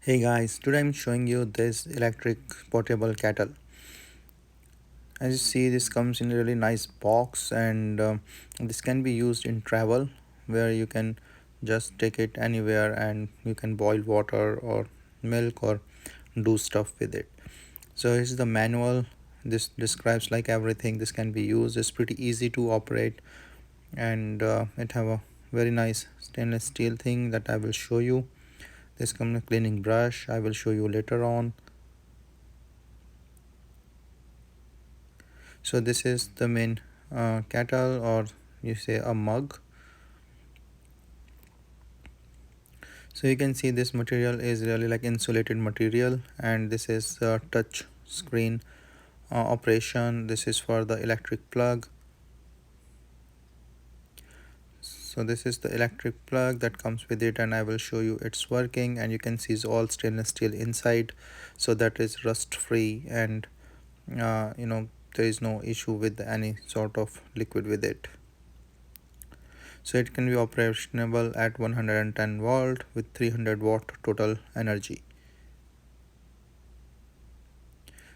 Hey guys, today I'm showing you this electric portable kettle. As you see, this comes in a really nice box, and this can be used in travel where you can just take it anywhere and you can boil water or milk or do stuff with it. So here's the manual. This describes like everything this can be used. It's pretty easy to operate, and it have a very nice stainless steel thing that I will show you. This comes a cleaning brush. I will show you later on. So this is the main kettle, or you say a mug. So you can see this material is really like insulated material, and this is a touch screen operation. This is for the electric plug. So this is the electric plug that comes with it, and I will show you its working. And you can see it's all stainless steel inside, so that is rust free, and there is no issue with any sort of liquid with it. So it can be operational at 110 volt with 300 watt total energy.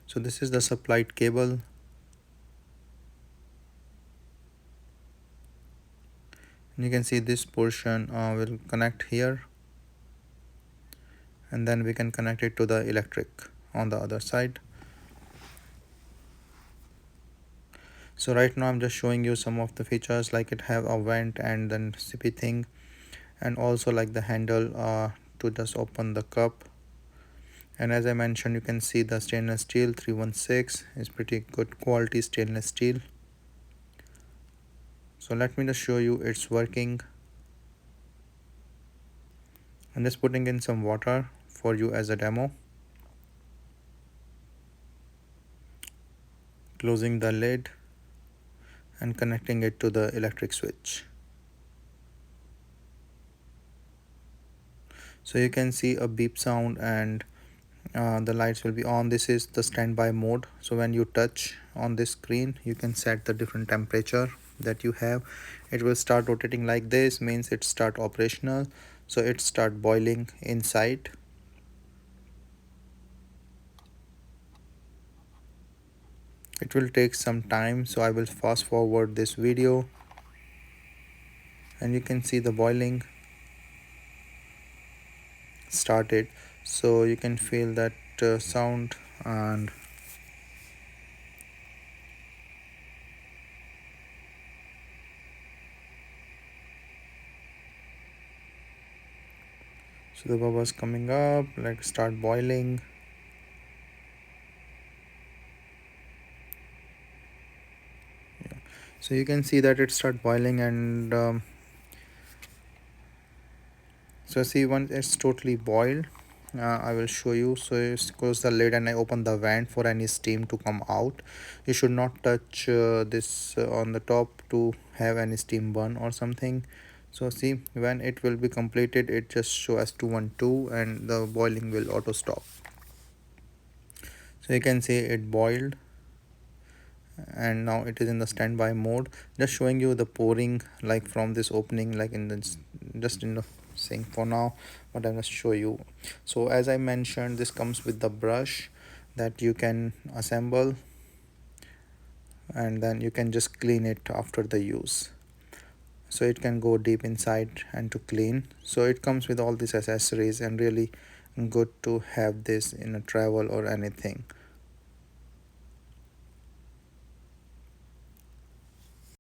So this is the supplied cable, and you can see this portion will connect here, and then we can connect it to the electric on the other side. So right now I'm just showing you some of the features, like it have a vent and then sippy thing, and also like the handle to just open the cup. And as I mentioned, you can see the stainless steel 316 is pretty good quality stainless steel. So let me just show you it's working. I'm just putting in some water for you as a demo. Closing the lid and connecting it to the electric switch. So you can see a beep sound, and the lights will be on. This is the standby mode. So when you touch on this screen, you can set the different temperature that you have. It will start rotating like this, means it start operational. So it start boiling inside. It will take some time, so I will fast forward this video, and you can see the boiling started. So you can feel that sound, and so the bubbles coming up, like start boiling. So you can see that it start boiling, and so see, once it's totally boiled, I will show you. So you close the lid and I open the vent for any steam to come out. You should not touch this on the top to have any steam burn or something. So see, when it will be completed, it just show as 212, and the boiling will auto stop. So you can see it boiled, and now it is in the standby mode, just showing you the pouring like from this opening, like in this, just in the sink for now, but I must show you. So as I mentioned, this comes with the brush that you can assemble, and then you can just clean it after the use. So it can go deep inside and to clean. So it comes with all these accessories, and really good to have this in a travel or anything.